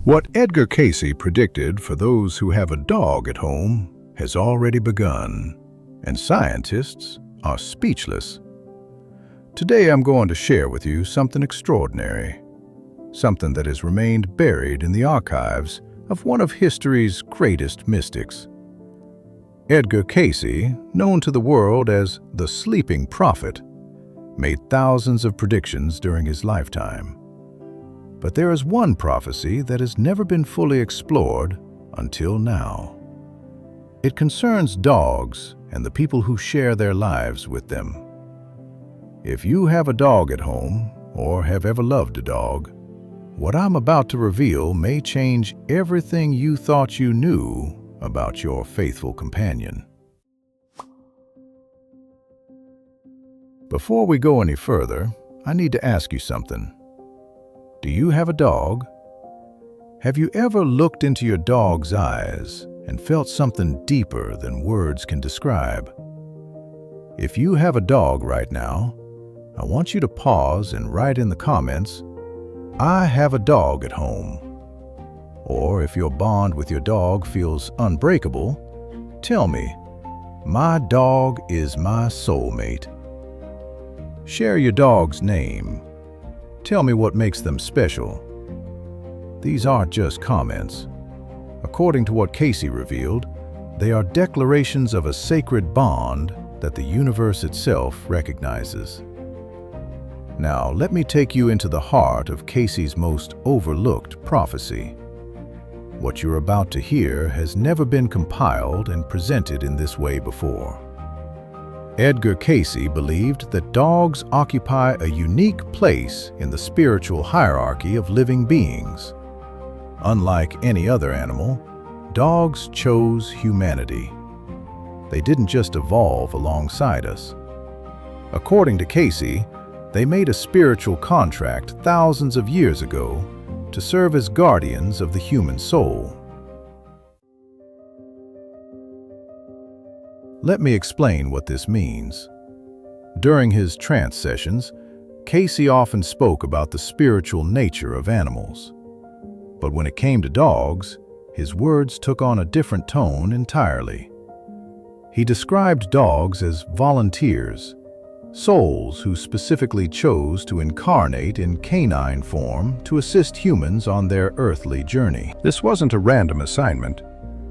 What Edgar Cayce predicted for those who have a dog at home has already begun, and scientists are speechless. Today I'm going to share with you something extraordinary, something that has remained buried in the archives of one of history's greatest mystics. Edgar Cayce, known to the world as the Sleeping Prophet, made thousands of predictions during his lifetime. But there is one prophecy that has never been fully explored until now. It concerns dogs and the people who share their lives with them. If you have a dog at home or have ever loved a dog, what I'm about to reveal may change everything you thought you knew about your faithful companion. Before we go any further, I need to ask you something. Do you have a dog? Have you ever looked into your dog's eyes and felt something deeper than words can describe? If you have a dog right now, I want you to pause and write in the comments, "I have a dog at home." Or if your bond with your dog feels unbreakable, tell me, "My dog is my soulmate." Share your dog's name. Tell me what makes them special. These aren't just comments. According to what Cayce revealed, they are declarations of a sacred bond that the universe itself recognizes. Now, let me take you into the heart of Cayce's most overlooked prophecy. What you're about to hear has never been compiled and presented in this way before. Edgar Cayce believed that dogs occupy a unique place in the spiritual hierarchy of living beings. Unlike any other animal, dogs chose humanity. They didn't just evolve alongside us. According to Cayce, they made a spiritual contract thousands of years ago to serve as guardians of the human soul. Let me explain what this means. During his trance sessions, Cayce often spoke about the spiritual nature of animals. But when it came to dogs, his words took on a different tone entirely. He described dogs as volunteers, souls who specifically chose to incarnate in canine form to assist humans on their earthly journey. This wasn't a random assignment.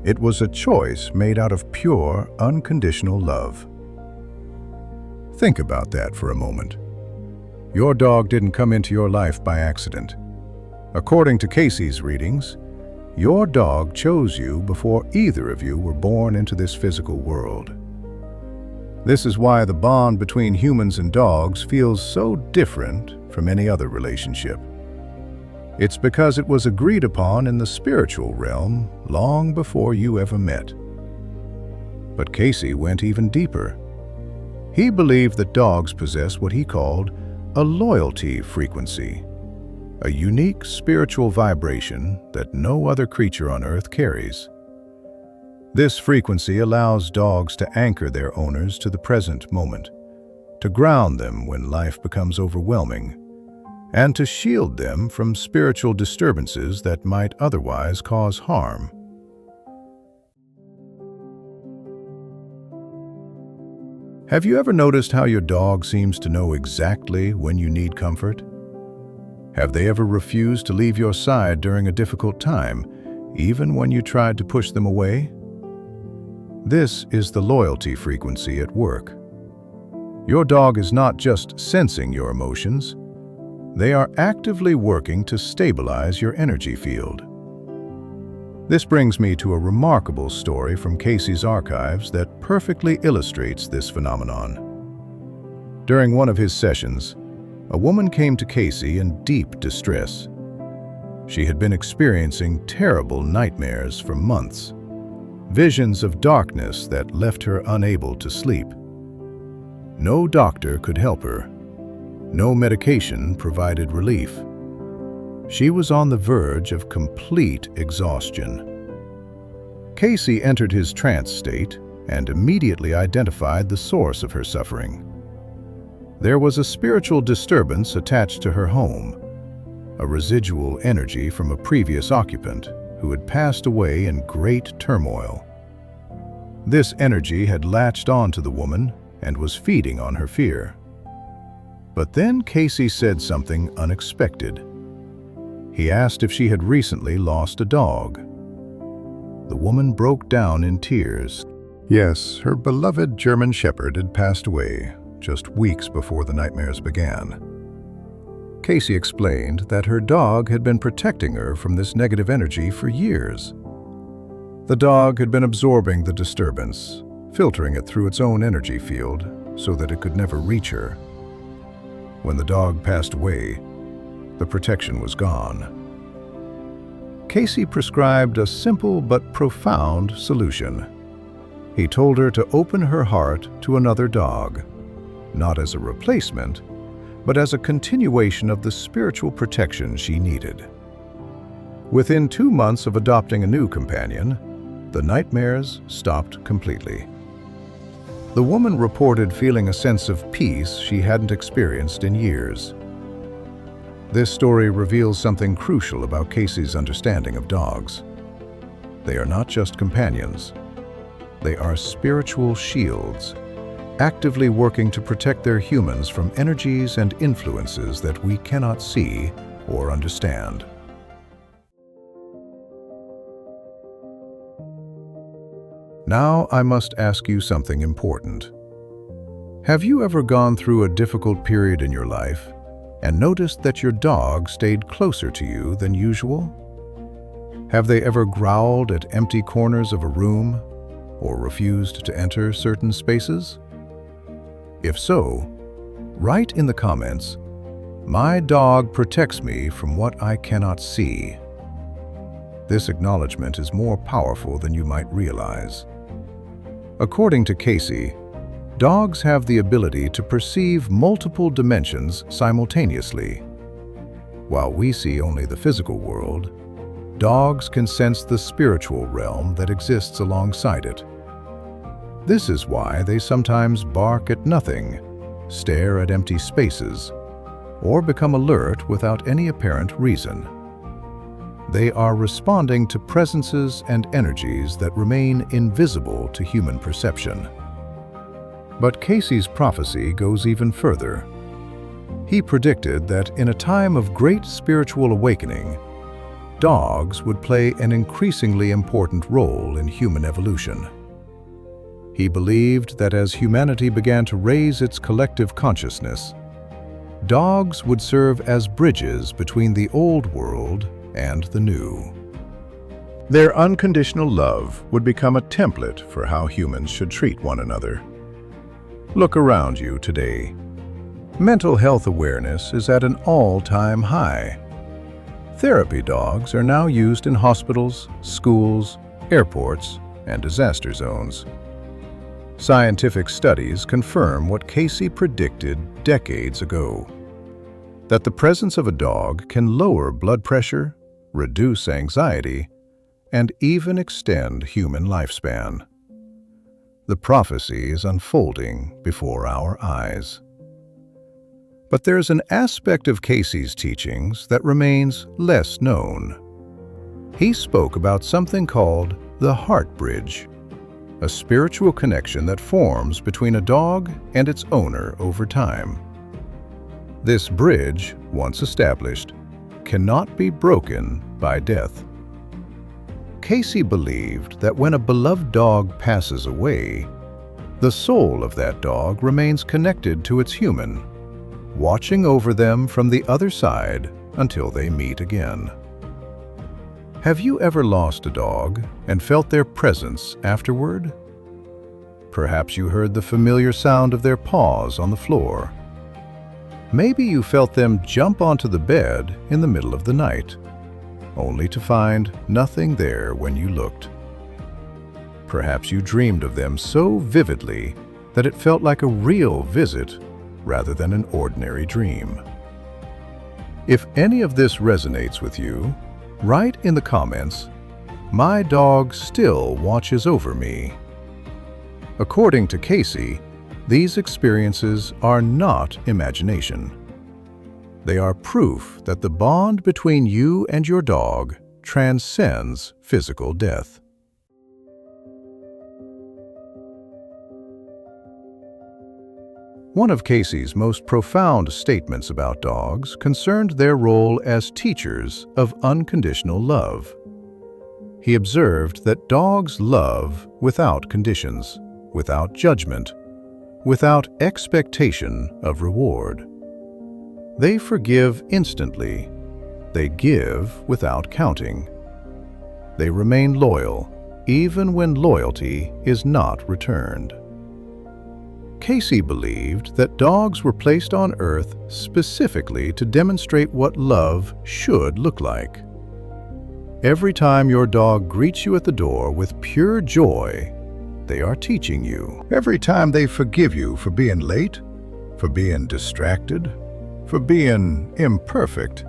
It was a choice made out of pure, unconditional love. Think about that for a moment. Your dog didn't come into your life by accident. According to Cayce's readings, your dog chose you before either of you were born into this physical world. This is why the bond between humans and dogs feels so different from any other relationship. It's because it was agreed upon in the spiritual realm long before you ever met. But Cayce went even deeper. He believed that dogs possess what he called a loyalty frequency, a unique spiritual vibration that no other creature on earth carries. This frequency allows dogs to anchor their owners to the present moment, to ground them when life becomes overwhelming, and to shield them from spiritual disturbances that might otherwise cause harm. Have you ever noticed how your dog seems to know exactly when you need comfort? Have they ever refused to leave your side during a difficult time, even when you tried to push them away? This is the loyalty frequency at work. Your dog is not just sensing your emotions. They are actively working to stabilize your energy field. This brings me to a remarkable story from Cayce's archives that perfectly illustrates this phenomenon. During one of his sessions, a woman came to Cayce in deep distress. She had been experiencing terrible nightmares for months, visions of darkness that left her unable to sleep. No doctor could help her. No medication provided relief. She was on the verge of complete exhaustion. Cayce entered his trance state and immediately identified the source of her suffering. There was a spiritual disturbance attached to her home, a residual energy from a previous occupant who had passed away in great turmoil. This energy had latched onto the woman and was feeding on her fear. But then Cayce said something unexpected. He asked if she had recently lost a dog. The woman broke down in tears. Yes, her beloved German Shepherd had passed away just weeks before the nightmares began. Cayce explained that her dog had been protecting her from this negative energy for years. The dog had been absorbing the disturbance, filtering it through its own energy field so that it could never reach her. When the dog passed away, the protection was gone. Cayce prescribed a simple but profound solution. He told her to open her heart to another dog, not as a replacement, but as a continuation of the spiritual protection she needed. Within 2 months of adopting a new companion, the nightmares stopped completely. The woman reported feeling a sense of peace she hadn't experienced in years. This story reveals something crucial about Cayce's understanding of dogs. They are not just companions. They are spiritual shields, actively working to protect their humans from energies and influences that we cannot see or understand. Now I must ask you something important. Have you ever gone through a difficult period in your life and noticed that your dog stayed closer to you than usual? Have they ever growled at empty corners of a room or refused to enter certain spaces? If so, write in the comments, "My dog protects me from what I cannot see." This acknowledgement is more powerful than you might realize. According to Cayce, dogs have the ability to perceive multiple dimensions simultaneously. While we see only the physical world, dogs can sense the spiritual realm that exists alongside it. This is why they sometimes bark at nothing, stare at empty spaces, or become alert without any apparent reason. They are responding to presences and energies that remain invisible to human perception. But Cayce's prophecy goes even further. He predicted that in a time of great spiritual awakening, dogs would play an increasingly important role in human evolution. He believed that as humanity began to raise its collective consciousness, dogs would serve as bridges between the old world and the new. Their unconditional love would become a template for how humans should treat one another. Look around you today. Mental health awareness is at an all-time high. Therapy dogs are now used in hospitals, schools, airports, and disaster zones. Scientific studies confirm what Cayce predicted decades ago, that the presence of a dog can lower blood pressure, reduce anxiety, and even extend human lifespan. The prophecy is unfolding before our eyes. But there's an aspect of Cayce's teachings that remains less known. He spoke about something called the heart bridge, a spiritual connection that forms between a dog and its owner over time. This bridge, once established, cannot be broken by death. Cayce believed that when a beloved dog passes away, the soul of that dog remains connected to its human, watching over them from the other side until they meet again. Have you ever lost a dog and felt their presence afterward? Perhaps you heard the familiar sound of their paws on the floor. Maybe you felt them jump onto the bed in the middle of the night, only to find nothing there when you looked. Perhaps you dreamed of them so vividly that it felt like a real visit rather than an ordinary dream. If any of this resonates with you, write in the comments, "My dog still watches over me." According to Cayce, these experiences are not imagination. They are proof that the bond between you and your dog transcends physical death. One of Cayce's most profound statements about dogs concerned their role as teachers of unconditional love. He observed that dogs love without conditions, without judgment, without expectation of reward. They forgive instantly. They give without counting. They remain loyal, even when loyalty is not returned. Cayce believed that dogs were placed on Earth specifically to demonstrate what love should look like. Every time your dog greets you at the door with pure joy, they are teaching you. Every time they forgive you for being late, for being distracted, for being imperfect,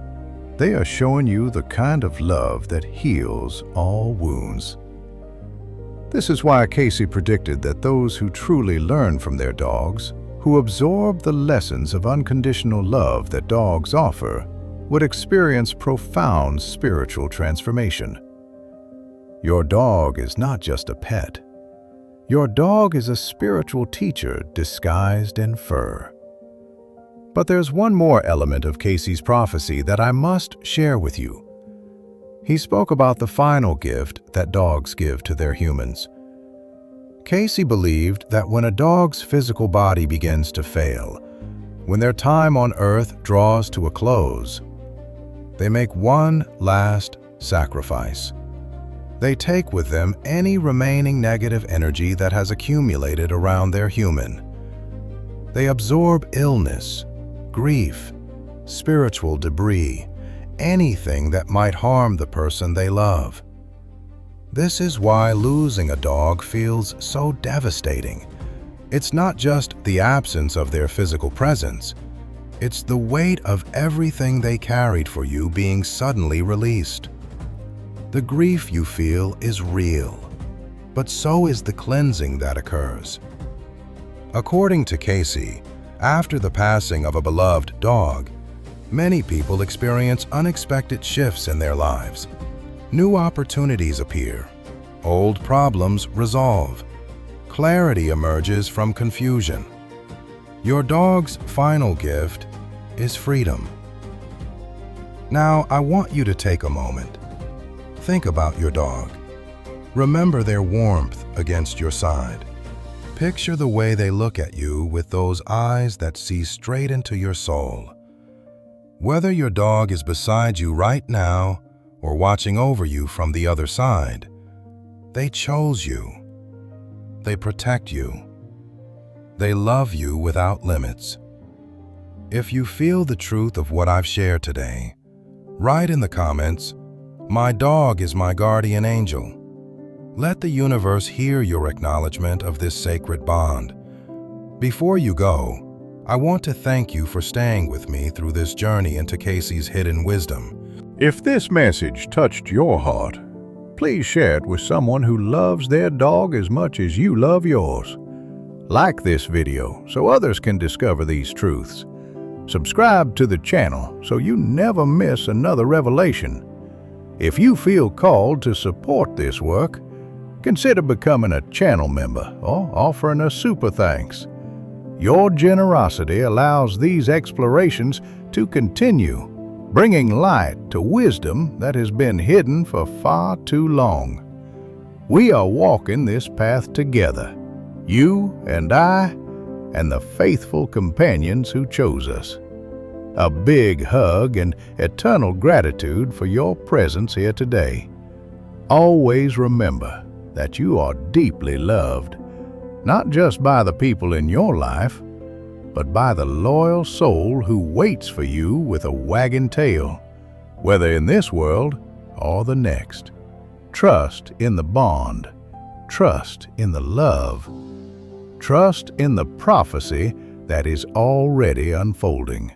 they are showing you the kind of love that heals all wounds. This is why Cayce predicted that those who truly learn from their dogs, who absorb the lessons of unconditional love that dogs offer, would experience profound spiritual transformation. Your dog is not just a pet. Your dog is a spiritual teacher disguised in fur. But there's one more element of Cayce's prophecy that I must share with you. He spoke about the final gift that dogs give to their humans. Cayce believed that when a dog's physical body begins to fail, when their time on Earth draws to a close, they make one last sacrifice. They take with them any remaining negative energy that has accumulated around their human. They absorb illness, grief, spiritual debris, anything that might harm the person they love. This is why losing a dog feels so devastating. It's not just the absence of their physical presence. It's the weight of everything they carried for you being suddenly released. The grief you feel is real, but so is the cleansing that occurs. According to Cayce, after the passing of a beloved dog, many people experience unexpected shifts in their lives. New opportunities appear. Old problems resolve. Clarity emerges from confusion. Your dog's final gift is freedom. Now, I want you to take a moment. Think about your dog. Remember their warmth against your side. Picture the way they look at you with those eyes that see straight into your soul. Whether your dog is beside you right now or watching over you from the other side, they chose you. They protect you. They love you without limits. If you feel the truth of what I've shared today, write in the comments, "My dog is my guardian angel." Let the universe hear your acknowledgement of this sacred bond. Before you go, I want to thank you for staying with me through this journey into Cayce's hidden wisdom. If this message touched your heart, please share it with someone who loves their dog as much as you love yours. Like this video so others can discover these truths. Subscribe to the channel so you never miss another revelation. If you feel called to support this work, consider becoming a channel member or offering a super thanks. Your generosity allows these explorations to continue, bringing light to wisdom that has been hidden for far too long. We are walking this path together, you and I, and the faithful companions who chose us. A big hug and eternal gratitude for your presence here today. Always remember that you are deeply loved, not just by the people in your life, but by the loyal soul who waits for you with a wagging tail, whether in this world or the next. Trust in the bond. Trust in the love. Trust in the prophecy that is already unfolding.